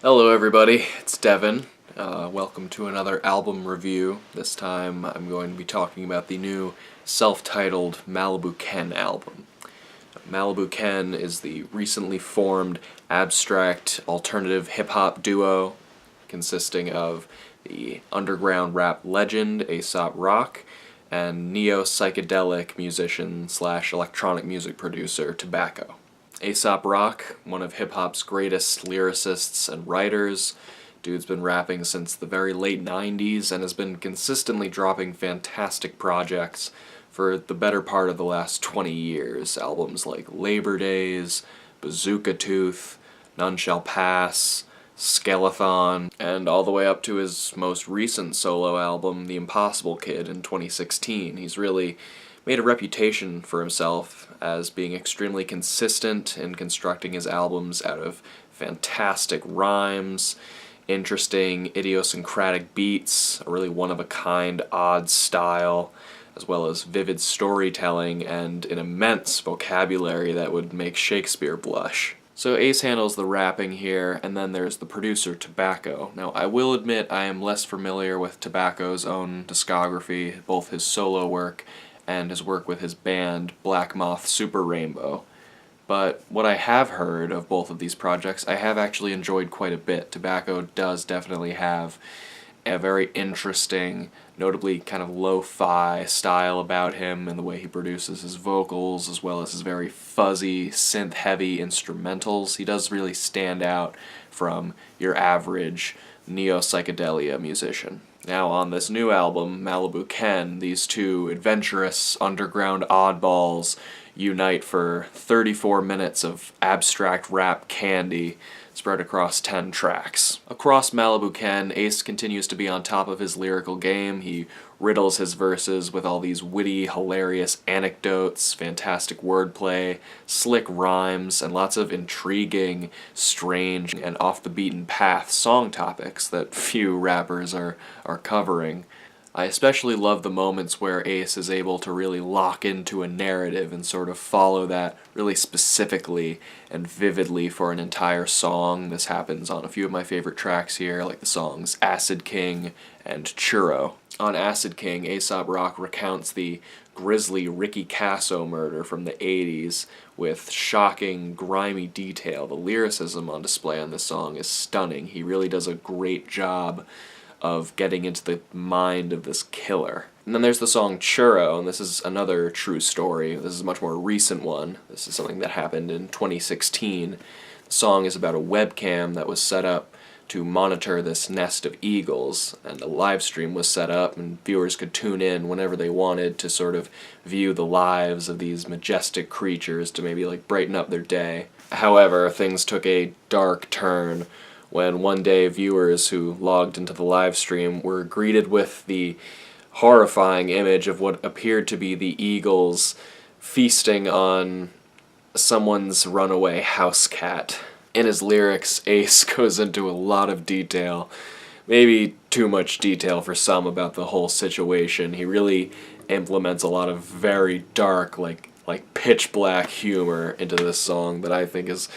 Hello everybody, it's Devin. Welcome to another album review. This time I'm going to be talking about the new self-titled Malibu Ken album. Malibu Ken is the recently formed abstract alternative hip-hop duo consisting of the underground rap legend Aesop Rock and neo-psychedelic musician / electronic music producer Tobacco. Aesop Rock, one of hip-hop's greatest lyricists and writers. Dude's been rapping since the very late 90s and has been consistently dropping fantastic projects for the better part of the last 20 years. Albums like Labor Days, Bazooka Tooth, None Shall Pass, Skeleton, and all the way up to his most recent solo album, The Impossible Kid, in 2016. He's really made a reputation for himself as being extremely consistent in constructing his albums out of fantastic rhymes, interesting idiosyncratic beats, a really one-of-a-kind odd style, as well as vivid storytelling and an immense vocabulary that would make Shakespeare blush. So Ace handles the rapping here, and then there's the producer, Tobacco. Now, I will admit I am less familiar with Tobacco's own discography, both his solo work and his work with his band, Black Moth Super Rainbow. But what I have heard of both of these projects, I have actually enjoyed quite a bit. Tobacco does definitely have a very interesting, notably kind of lo-fi style about him and the way he produces his vocals, as well as his very fuzzy, synth-heavy instrumentals. He does really stand out from your average neo-psychedelia musician. Now, on this new album, Malibu Ken, these two adventurous underground oddballs unite for 34 minutes of abstract rap candy spread across 10 tracks. Across Malibu Ken, Ace continues to be on top of his lyrical game. He riddles his verses with all these witty, hilarious anecdotes, fantastic wordplay, slick rhymes, and lots of intriguing, strange, and off-the-beaten-path song topics that few rappers are covering. I especially love the moments where Ace is able to really lock into a narrative and sort of follow that really specifically and vividly for an entire song. This happens on a few of my favorite tracks here, like the songs Acid King and Churro. On Acid King, Aesop Rock recounts the grisly Ricky Casso murder from the 80s with shocking, grimy detail. The lyricism on display on this song is stunning. He really does a great job of getting into the mind of this killer. And then there's the song Churro, and this is another true story. This is a much more recent one. This is something that happened in 2016. The song is about a webcam that was set up to monitor this nest of eagles, and a live stream was set up, and viewers could tune in whenever they wanted to sort of view the lives of these majestic creatures to maybe like brighten up their day. However, things took a dark turn when one day viewers who logged into the live stream were greeted with the horrifying image of what appeared to be the eagles feasting on someone's runaway house cat. In his lyrics, Ace goes into a lot of detail, maybe too much detail for some about the whole situation. He really implements a lot of very dark, like pitch black humor into this song that I think is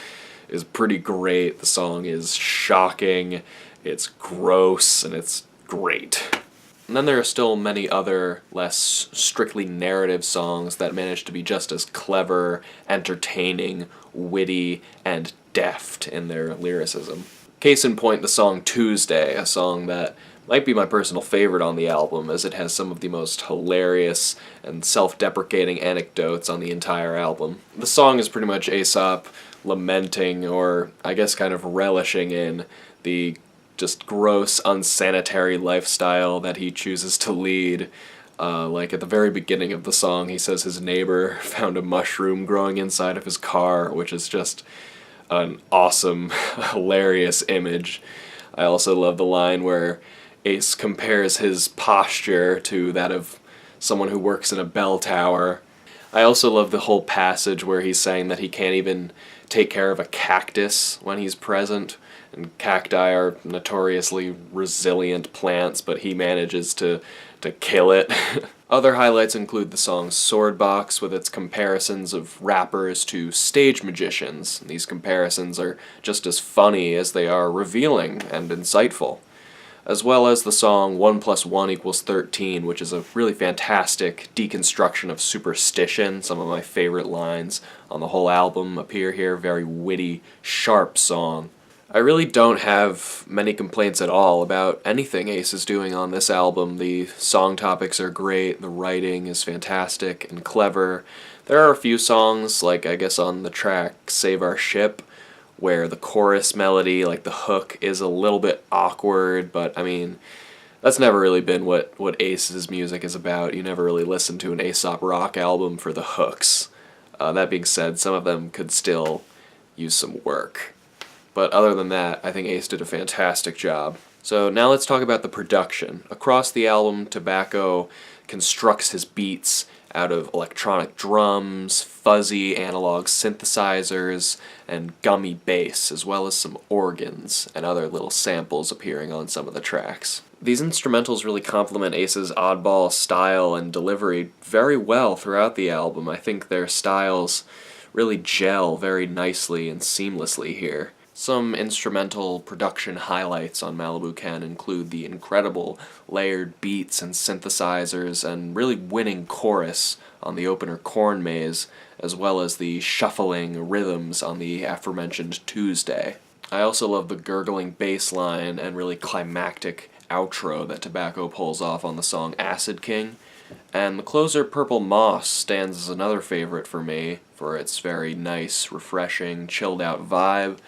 pretty great. The song is shocking, it's gross, and it's great. And then there are still many other less strictly narrative songs that manage to be just as clever, entertaining, witty, and deft in their lyricism. Case in point, the song Tuesday, a song that might be my personal favorite on the album, as it has some of the most hilarious and self-deprecating anecdotes on the entire album. The song is pretty much Aesop lamenting, or I guess kind of relishing in, the just gross, unsanitary lifestyle that he chooses to lead. Like at the very beginning of the song, he says his neighbor found a mushroom growing inside of his car, which is just an awesome, hilarious image. I also love the line where Ace compares his posture to that of someone who works in a bell tower. I also love the whole passage where he's saying that he can't even take care of a cactus when he's present, and cacti are notoriously resilient plants, but he manages to kill it. Other highlights include the song Sword Box with its comparisons of rappers to stage magicians. These comparisons are just as funny as they are revealing and insightful. As well as the song 1 + 1 = 13, which is a really fantastic deconstruction of superstition. Some of my favorite lines on the whole album appear here. Very witty, sharp song. I really don't have many complaints at all about anything Ace is doing on this album. The song topics are great, the writing is fantastic and clever. There are a few songs, like I guess on the track Save Our Ship, where the chorus melody, like the hook, is a little bit awkward, but I mean, that's never really been what Ace's music is about. You never really listen to an Aesop Rock album for the hooks. That being said, some of them could still use some work. But other than that, I think Ace did a fantastic job. So now let's talk about the production. Across the album, Tobacco constructs his beats out of electronic drums, fuzzy analog synthesizers, and gummy bass, as well as some organs and other little samples appearing on some of the tracks. These instrumentals really complement Ace's oddball style and delivery very well throughout the album. I think their styles really gel very nicely and seamlessly here. Some instrumental production highlights on Malibu Ken include the incredible layered beats and synthesizers and really winning chorus on the opener Corn Maze, as well as the shuffling rhythms on the aforementioned Tuesday. I also love the gurgling bass line and really climactic outro that Tobacco pulls off on the song Acid King. And the closer Purple Moss stands as another favorite for me for its very nice, refreshing, chilled out vibe,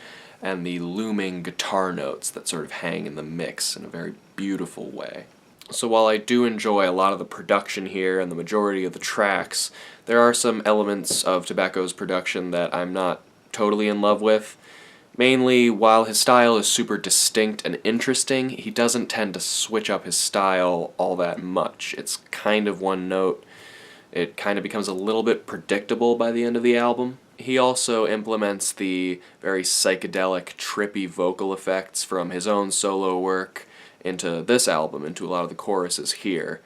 and the looming guitar notes that sort of hang in the mix in a very beautiful way. So while I do enjoy a lot of the production here and the majority of the tracks, there are some elements of Tobacco's production that I'm not totally in love with. Mainly, while his style is super distinct and interesting, he doesn't tend to switch up his style all that much. It's kind of one note. It kind of becomes a little bit predictable by the end of the album. He also implements the very psychedelic, trippy vocal effects from his own solo work into this album, into a lot of the choruses here,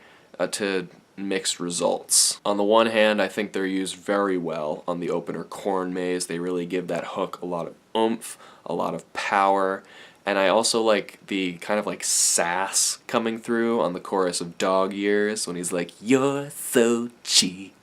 to mixed results. On the one hand, I think they're used very well on the opener Corn Maze. They really give that hook a lot of oomph, a lot of power, and I also like the kind of like sass coming through on the chorus of Dog Years when he's like, "You're so cheap."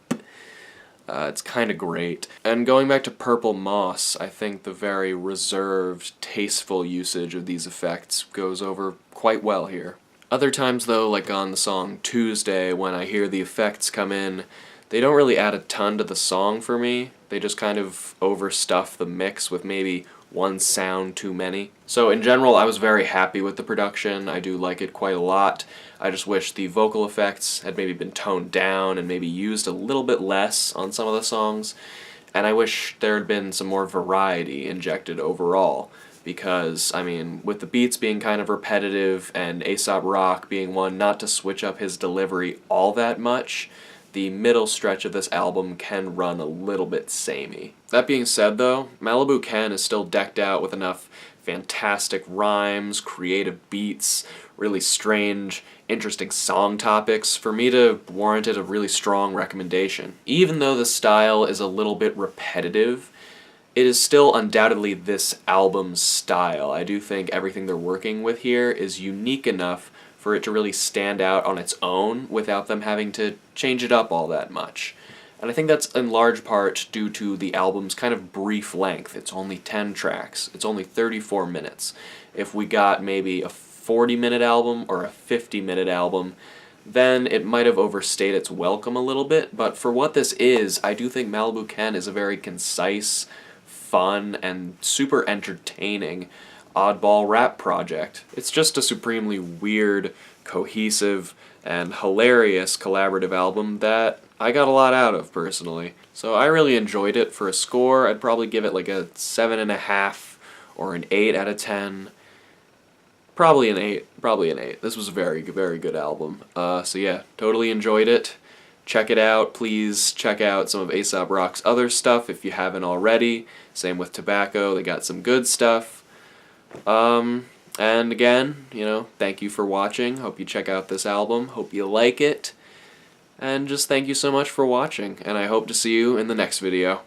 It's kind of great. And going back to Purple Moss, I think the very reserved, tasteful usage of these effects goes over quite well here. Other times though, like on the song Tuesday, when I hear the effects come in, they don't really add a ton to the song for me. They just kind of overstuff the mix with maybe one sound too many. So in general, I was very happy with the production. I do like it quite a lot. I just wish the vocal effects had maybe been toned down and maybe used a little bit less on some of the songs. And I wish there had been some more variety injected overall. Because, I mean, with the beats being kind of repetitive and Aesop Rock being one not to switch up his delivery all that much, the middle stretch of this album can run a little bit samey. That being said though, Malibu Ken is still decked out with enough fantastic rhymes, creative beats, really strange, interesting song topics for me to warrant it a really strong recommendation. Even though the style is a little bit repetitive, it is still undoubtedly this album's style. I do think everything they're working with here is unique enough for it to really stand out on its own without them having to change it up all that much. And I think that's in large part due to the album's kind of brief length. It's only 10 tracks. It's only 34 minutes. If we got maybe a 40-minute album or a 50-minute album, then it might have overstayed its welcome a little bit, but for what this is, I do think Malibu Ken is a very concise, fun, and super entertaining oddball rap project. It's just a supremely weird, cohesive, and hilarious collaborative album that I got a lot out of, personally. So I really enjoyed it. For a score, I'd probably give it like a 7.5 or an 8 out of 10. Probably an 8. Probably an 8. This was a very, very good album. So yeah, totally enjoyed it. Check it out. Please check out some of Aesop Rock's other stuff if you haven't already. Same with Tobacco. They got some good stuff. And again, thank you for watching. Hope you check out this album. Hope you like it. And just thank you so much for watching, and I hope to see you in the next video.